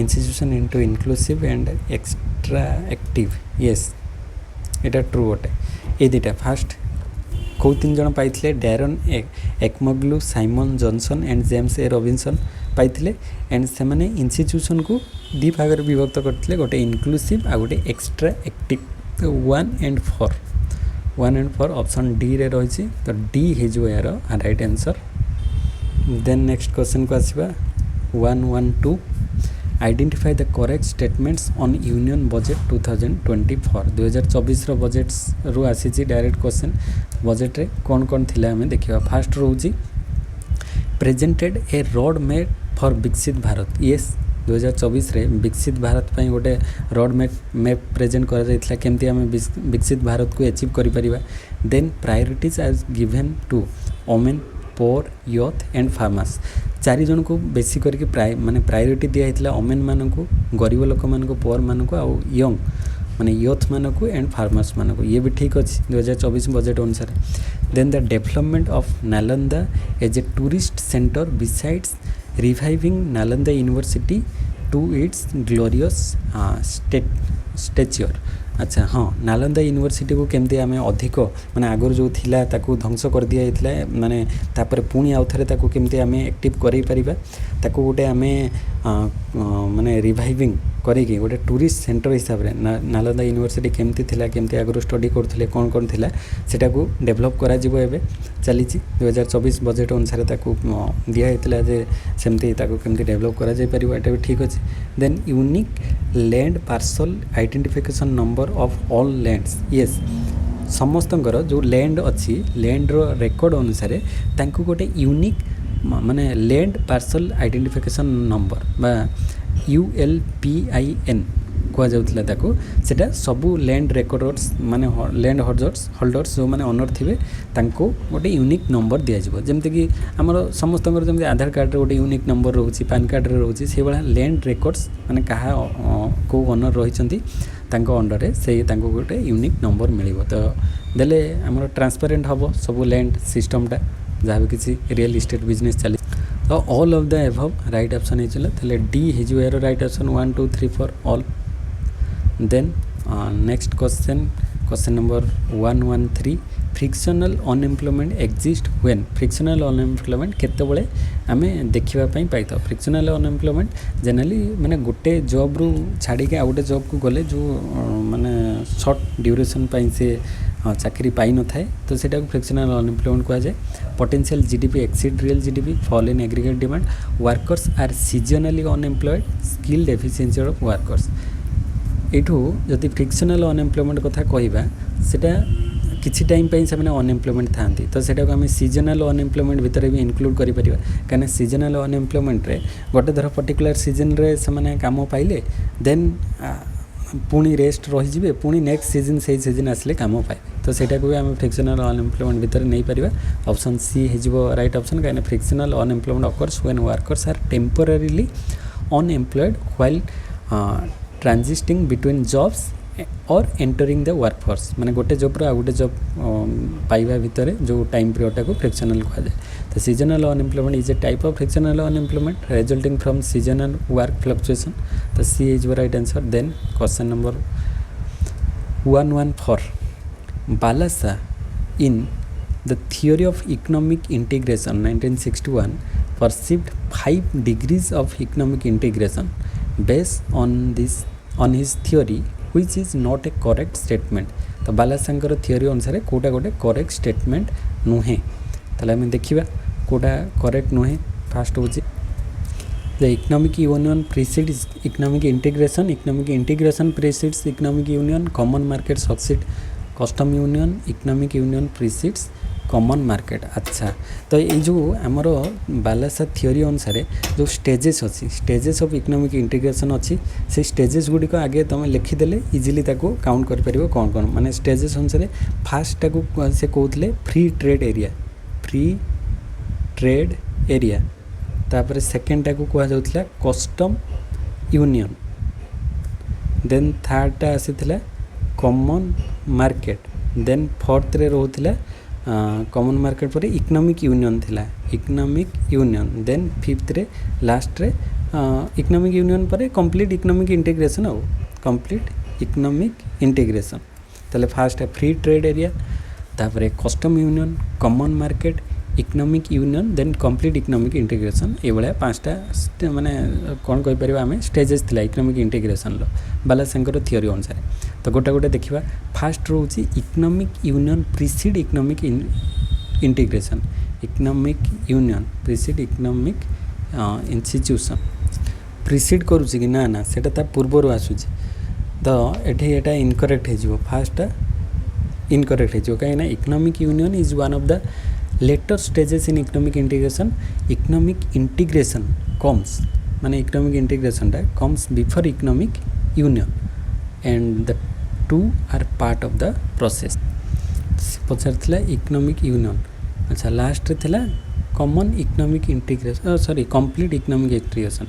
Speaker 1: institution into inclusive and extractive. yes এটা true अटे. ये दुटा first कौ 3 जन पाइथिले Daron Acemoglu, Simon Johnson and James A Robinson पाइथिले. And से माने इंस्टीट्यूशन को 2 भाग विभक्त करथिले, गोटे इनक्लूसिव आ गोटे एक्स्ट्रा एक्टिव. तो 1 and 4 ऑप्शन डी रे रही. तो डी हेजो यार right answer. Then next question को आसवा 112. Identify the correct statements on union budget 2024. 2024 रो बजेट्स रु आसी डायरेक्ट क्वेश्चन. बजेट रे कौन कौन थिला हमें देखिबा. फास्ट रोची presented a road map for Viksit Bharat. Yes 2024 रे विकसित भारत पई गोटे रोड मैप प्रेजेंट करा जायथला, केमती हमें विकसित भारत को अचीव करि परिबा. Then priorities are given to women, poor, youth and farmers. 4 जन को बेसी करके माने प्रायोरिटी दिया होता वोमेन मान को, गरीब लोक मान को, पोर मान को, आउ यंग माने यूथ मान को एंड फार्मर्स मान को. ये भी ठीक अच्छे 2024 बजेट अनुसार. Then the development of Nalanda as a tourist centre besides reviving Nalanda university to its glorious stature. अच्छा हाँ, नालंदा यूनिवर्सिटी को केमती आम अधिक माने आगर जो थिला ताकू ध्वंस कर दिया जाता माने तापर पुणी आउ थे ताकू केमती आम एक्टिव करें पारिबा, ताकू गोटे आम माने रिवाइविंग करिकी गोटे टूरिस्ट सेंटर हिसाब से नालंदा यूनिवर्सिटी केमती थिला, केमती आगर स्टडी करते कौन कौन थिला सेटा को डेभलप करा जिवो एबे चली 2024 बजेट अनुसार ताकू दिया होता जे सेमती ताकू केमती डेभलप करा जाय परिबा. एटा भी ठीक अच्छे. Then unique land parcel identification number of all lands. Yes समस्तंकर जो लैंड अच्छी लैंड रो रेकर्ड अनुसार तांको गोटे यूनिक माने लैंड पार्सल आइडेंटिफिकेशन नंबर बा ULPIN କୁହାଯାଉଥିଲା ତାକୁ ସେଟା ସବୁ ଲ୍ୟାଣ୍ଡ ରେକର୍ଡର୍ସ ମାନେ ଲ୍ୟାଣ୍ଡ ହୋଲ୍ଡର୍ସ ଯେଉଁମାନେ ଅନର୍ ଥିବେ ତାଙ୍କୁ ଗୋଟେ ୟୁନିକ୍ ନମ୍ବର ଦିଆଯିବ। ଯେମିତିକି ଆମର ସମସ୍ତଙ୍କର ଯେମିତି ଆଧାର କାର୍ଡ଼ରେ ଗୋଟେ ୟୁନିକ୍ ନମ୍ବର ରହୁଛି, ପାନ୍ କାର୍ଡ଼ରେ ରହୁଛି, ସେଇଭଳିଆ ଲ୍ୟାଣ୍ଡ ରେକର୍ଡସ୍ ମାନେ କାହା କେଉଁ ଅନର୍ ରହିଛନ୍ତି ତାଙ୍କ ଅଣ୍ଡରରେ ସେଇ ତାଙ୍କୁ ଗୋଟେ ୟୁନିକ୍ ନମ୍ବର ମିଳିବ। ତ ଦେଲେ ଆମର ଟ୍ରାନ୍ସପାରେଣ୍ଟ ହେବ ସବୁ ଲ୍ୟାଣ୍ଡ ସିଷ୍ଟମ୍ଟା ଯାହା ବି କିଛି ରିଏଲ୍ ଇଷ୍ଟେଟ୍ ବିଜନେସ୍ ଚାଲି। ତ all of the above right option ହେଇଥିଲା। ତାହେଲେ ଡି ହେଇଯିବ ଏହାର right option 1 2 3 4 all. Then next question number 113 frictional unemployment exist when. Frictional unemployment केतेबेले आमे देखिबा पई पाइतो। फ्रिक्शनल अनएम्प्लॉयमेंट जनरली माने गोटे जॉब रु छाड़ी के आ गोटे जॉब को गले जो माने शॉर्ट ड्यूरेशन पई से चाकरी पाई न थाए तो सेटा को फ्रिक्शनल अनएम्प्लॉयमेंट कहा जाए। Potential GDP exceed real GDP, fall in aggregate demand, workers are seasonally unemployed, skilled efficiency of workers. एठू जदि फ्रिक्शनल अनएम्प्लॉयमेंट कथा कहवा सेटा किसी टाइम पे से अनएम्प्लॉयमेंट था तो सेटा को आम सीजनल अनएम्प्लॉयमेंट भितर भी इनक्लूड करें कहीं सीजनल अनएम्प्लॉयमेंट रे गोटे धर पर्टिकुलर सीजन रे से काम पाइले देन पुणी रेस्ट रही पुणी नेक्स्ट सीजन से सीजन आसिले काम पाए तो सेटा को भी आम फ्रिक्शनल अनएम्प्लॉयमेंट भितर नहीं पारिबा। ऑप्शन सी हो राइट ऑप्शन कहीं frictional unemployment occurs when workers are temporarily unemployed while transitioning between jobs or entering the workforce माने गोटे जॉब आ गोटे जॉब पाइबा भितर जो टाइम पीरियड को फ्रिक्शनल कहा जाए। तो seasonal unemployment is a type of frictional unemployment resulting from seasonal work fluctuation. तो C is right answer. Then question number 114 Balassa in the theory of economic integration 1961 perceived 5 degrees of economic integration based on his theory which is not a correct statement। तो बालासांकर theory अनुसार कोटा गोटे correct statement नुहे ताले आम देखा Kota correct नुहे। Fast हूँ the economic union precedes economic integration precedes economic union, common market succeed custom union, economic union precedes common market. अच्छा तो ये जो आमर बालासा थियोरी अनुसार जो स्टेजेस अच्छी स्टेजेस ऑफ इकोनॉमिक इंटीग्रेशन अच्छी से स्टेजेस गुड़िक आगे तुम लिखिदेले इजिली ताको काउंट कर पारिबो कौन कौन माने स्टेजेस अनुसार फास्ट टाको से कहते फ्री ट्रेड एरिया तापर सेकेंड टाको कह जाउतला कस्टम यूनियन, देन थर्ड टा आसीथिला कॉमन मार्केट, देन फोर्थ रे रहउथिला कॉमन मार्केट पर इकोनॉमिक यूनियन थिला इकोनॉमिक यूनियन, देन फिफ्थ रे लास्ट रे इकोनॉमिक यूनियन पर कंप्लीट इकोनॉमिक इंटीग्रेशन और कंप्लीट इकोनॉमिक इंटीग्रेशन। ताले फास्ट है फ्री ट्रेड एरिया तापर custom union, common market, economic union, then complete economic integration. ये भाया पांचटा माने कौन कहि परिबा आमे स्टेजेस थिला इकोनॉमिक इंटीग्रेशन लो बालासांकर थियोरी अनुसार। तो गोटे गोटे देखा फास्ट रोचे economic union precede economic integration, economic union precede economic institution precede करुच्ची कि ना सेटा ता पूर्वर आसूची तो एटा इनकरेक्ट हो फास्ट इनकरेक्ट हो कहीं economic union is one of the latter stages in economic integration. Economic integration comes माने इकोनॉमिक इंटीग्रेशन टा comes before economic union and the two are part of the process. पचार economic union अच्छा last थिला common economic integration sorry complete economic integration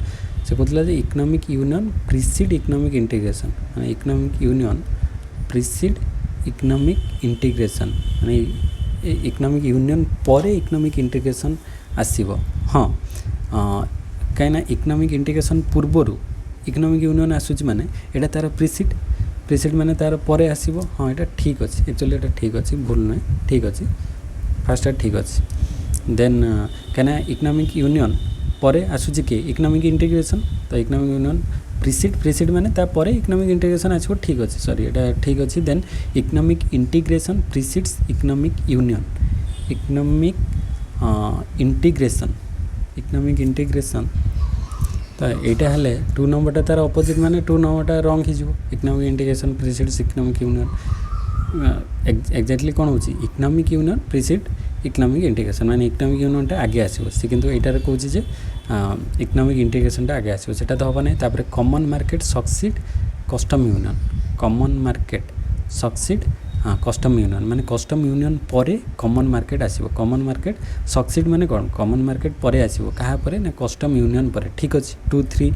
Speaker 1: से कहला economic union precede economic integration माने economic union precede economic integration माने economic union पर economic integration आसीबो। हाँ कहीं इकोनॉमिक इंटीग्रेशन पूर्वर इकोनॉमिक यूनियन आसूची माने एटा तार प्रिसीड माने तार परे आसीबो। हाँ एटा ठीक अच्छे एक्चुअली एटा ठीक अच्छे भूल नुहे ठीक अच्छे फास्ट ठीक अच्छे। देन कहीं इकोनॉमिक यूनियन परे आसूची कि इकोनॉमिक इंटीग्रेशन तो इकोनॉमिक यूनियन प्रिसीड माने ता परे इकोनॉमिक इंटीग्रेशन आसीबो ठीक अच्छे सॉरी एटा ठीक अच्छे। Then economic integration precedes economic union, economic integration तो यहाँ हेल्ले 2 नंबरटा तार अपोजिट माने 2 नंबरटा रंग हो economic integration precedes economic union exactly कौन होची economic union precede economic integration माने इकोनॉमिक यूनियनटा आगे आसो सी किंतु एटार कहूँ जे इकोनॉमिक इंटीग्रेशनटा आगे आसो सेटा तो हम ना। तापर common market succeed custom union common market succeed हाँ कस्टम यूनियन माने कस्टम यूनियन परे कॉमन मार्केट आसीबो कॉमन मार्केट सक्सीड माने कोन कॉमन मार्केट परे आसीबो कहा परे ना कस्टम यूनियन परे ठीक अछि 2 3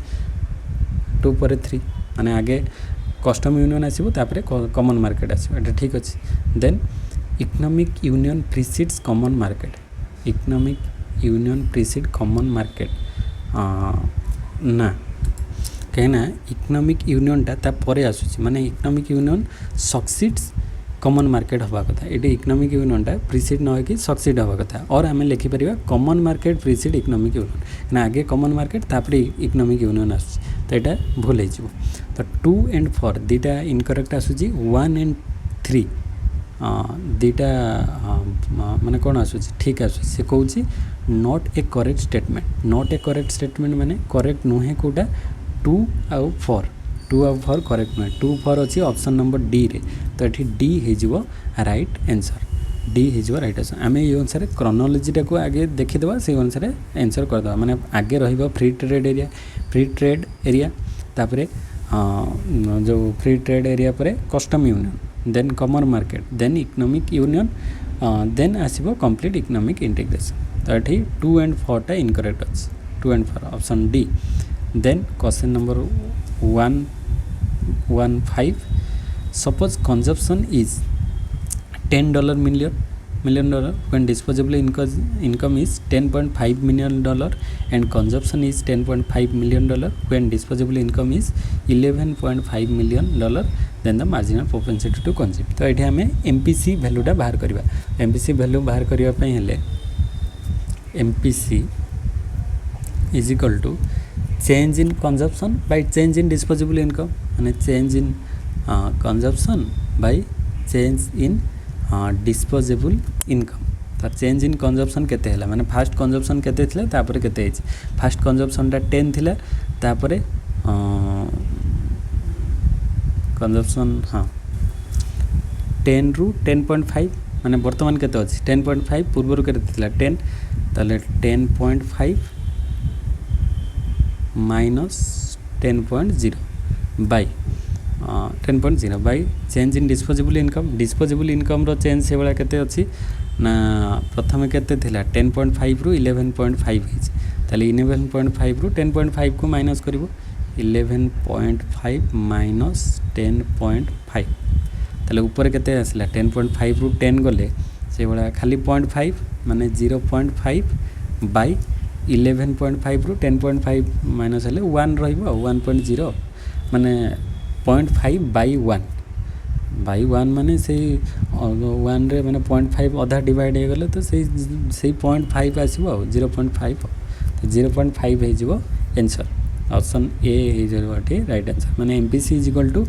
Speaker 1: 2 परे 3 माने आगे कस्टम यूनियन आसीबो तापरे कॉमन मार्केट आसीबो एटा ठीक अछि then economic union precedes common market economic union precede common market ना कहीं इकोनॉमिक यूनियन ता परे आसुची माने economic union succeeds common market हवा कथा ये इकोनॉमिक यूनियन टा प्रीसीड न होकि सक्सीड हवा कथा और आम लिखिपर common market precede economic union ना आगे कॉमन मार्केट तापर इकोनॉमिक यूनियन आस तो यहाँ भूल हो तो 2 and 4 दीटा इनकरेक्ट आसूची 1 and 3 दीटा माने कौन आसूची ठीक आसूची से कहूँ not a correct statement not a correct statement माने करेक्ट नुहे कोटा 2 आउ 4 2 आउ 4 करेक्ट नुहे 2 4 अच्छी ऑप्शन नंबर डी रे तो ये डी हो राइट आंसर डी हो राइट आंसर आम ये अनुसार क्रोनोलोजीटा को आगे देखीदे से अनुसार आंसर करदे माने आगे रहिबो फ्री ट्रेड एरिया तापरे जो फ्री ट्रेड एरिया पर custom union then common market then economic union then आसीबो कंप्लीट इकोनॉमिक इंटीग्रेशन तो ये 2 and 4 टा इनकरेक्ट अच्छे 2 and 4 option D then question number 115 suppose consumption is $10 million when disposable income is $10.5 million and consumption is $10.5 million when disposable income is $11.5 million then the marginal propensity to consume तो ये आम MPC वैल्यूटा बाहर करवा MPC value बाहर करने हेले MPC is equal to change in consumption by change in disposable income माने change in consumption by change in disposable income तो चेंज इन कंजप्शन केते हैला माने फास्ट कंजप्शन केते थिले तापर केते हिच फास्ट कंजप्शन टा 10 थिला तापर कंजप्शन हाँ 10 रु 10.5 माने वर्तमान केते अछि 10.5 पूर्व केते थिला 10 ताले 10.5 minus 10.0 by 10.0 by change in disposable income रो चेंज से वाला केते अछि ना प्रथम केते थिला 10.5 रु 11.5 हिच ताले 11.5 रु 10.5 को माइनस करिवो 11.5 माइनस 10.5 ताले ऊपर केते आसला 10.5 रु 10 गले से वाला खाली 0.5 माने 0.5 बाय 11.5 रु 10.5 माइनस हेले 1 रहिबो 1.0 माने 0.5 बाई 1 माने से 1 रे माने 0.5 अधा डिवाइड हो गले तो से 0.5 आसीबो 0.5 तो 0.5 हे जिवो आंसर ऑप्शन ए हे जरवाटी राइट आंसर माने MPC is equal to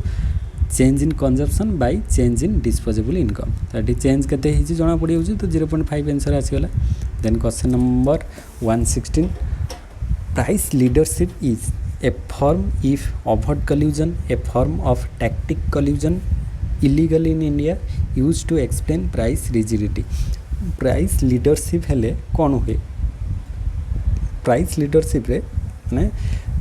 Speaker 1: change in consumption by change in disposable income तो ये चेंज केते हे जी जणा पड़ी हो तो 0.5 आंसर आसीगला then question number 116 price leadership is a form if overt collusion a form of tactic collusion illegal in India used to explain price rigidity price leadership हेले कौन हुए प्राइस लीडरशिप रे माने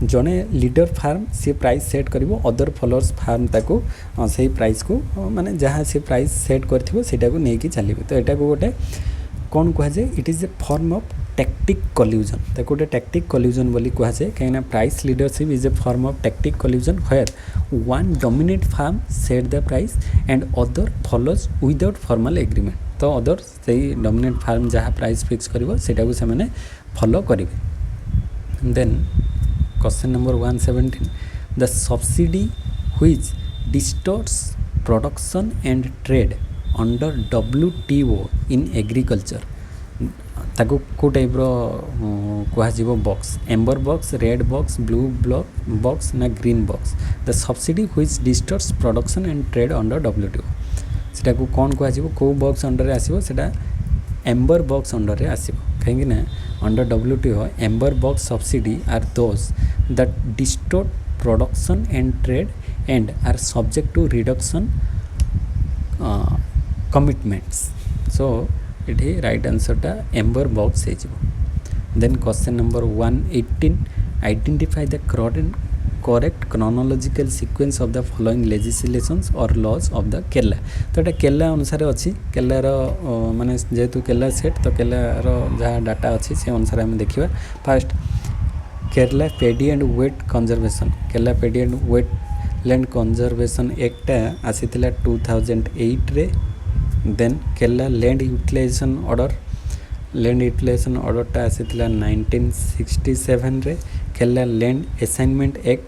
Speaker 1: जने लीडर फार्म से price set करिवो other followers firm ताको सही प्राइस को माने जहाँ से प्राइस सेट करथिवो सेटा को नेकी चलिबो तो एटा को गोटे कौन कह जाए it is a form of tacit collusion ताको गोटे टैक्टिक कल्यूजन बोली कह जाए कहीं price leadership is a form of tacit collusion where one dominate firm set the price and other follows without formal agreement तो अदर से dominate firm जहाँ price fix करिवो सेटा को से माने फॉलो करिवे then question number 117 the subsidy which distorts production and trade under WTO in agriculture ताको को टाइप रो कह box amber box red box blue box ना green box the subsidy which distorts production and trade under WTO सेटा को कौन कह को बॉक्स अंडर आसीबो सेटा एम्बर बॉक्स अंडर रे आसीबो कहीं ना under WTO amber box subsidy are those that distort production and trade and are subject to reduction commitments so ये राइट आंसर टा एम्बर बॉक्स है then question number 118 identify the correct chronological sequence of the following legislations और laws of the Kerala तो ये केरला अनुसार अच्छी केरलार माने जेहेतु केरला सेट तो केरलार जहाँ डाटा अच्छी से अनुसार आम देखा first Kerala paddy and wet conservation Kerala paddy and wet land conservation act आसीथिला 2008 रे then Kerala land utilization order टा आसीथिला 1967 रे Kerala land assignment act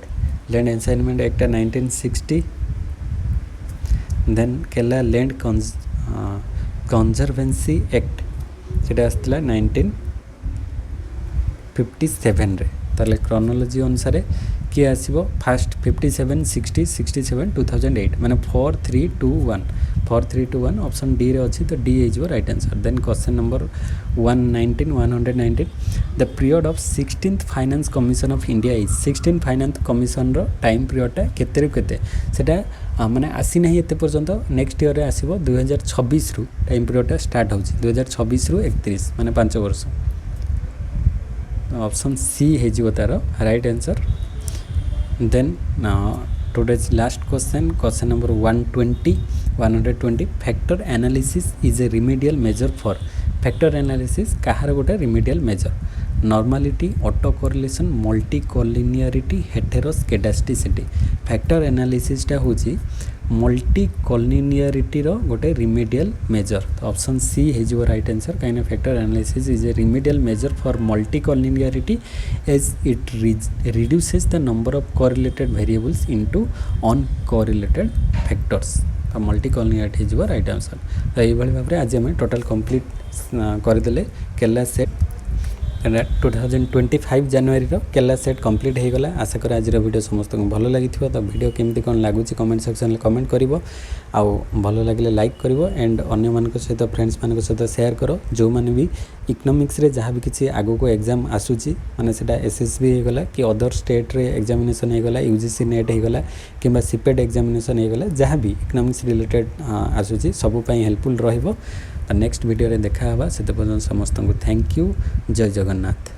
Speaker 1: 1960 then Kerala land conservancy act सेटा आसीथिला 1957 रे ताले क्रोनोलॉजी अनुसार किए आसीबो फास्ट 57 60 67 2008 माने 4 3 2 1 ऑप्शन डी रे अछि तो D is right answer then question number 119 the period of 16th finance commission of India is 16 finance commission रो टाइम पीरियड टा केते रु केते सेटा माने आसी नहीं एते पर्यंत नेक्स्ट ईयर रे आसीबो 2026 रु टाइम पीरियड टा स्टार्ट होछि 2026 रु 31 माने 5 वर्ष ऑप्शन सी है जो तार right answer then today's last question number 120 factor analysis is a remedial measure for factor analysis कहार गोटे remedial measure normality auto correlation multi collinearity heteroscedasticity factor analysis टा होची मल्टी कॉलिनियरिटी रो गोटे रिमेडियल मेजर तो option C है जो right answer कहीं factor analysis is a remedial measure for multicollinearity as it reduces the number of correlated variables into uncorrelated factors तो multicollinearity जो राइट आंसर तो ये भाव में आज आम टोटाल कंप्लीट करदे केरला सेट 2025 जनवरी केरला सेट कंप्लीट हो गला आशा कर आज वीडियो समस्त को भल लगी तो वीडियो केमती कौन लगुच कमेंट सेक्शन में कमेंट करिवो आउ भल लगे लाइक करिवो एंड अन्य मान सहित फ्रेंड्स मान सहित शेयर करो जो मैंने भी इकोनॉमिक्स रे जहाँ भी किसी आगो को एग्जाम आसूची माने सेटा एसएसबी हो गला कि अदर स्टेट रे एग्जामिनेशन हो गला यूजीसी नेट हो गला किंबा सीपेट एग्जामिनेशन हो गला जहाँ भी इकोनॉमिक्स रिलेटेड आसूची सब पई हेल्पफुल रहइबो नेक्स्ट वीडियो रे देखा हवा से पर्यंत समस्त को थैंक यू जय जगन्नाथ।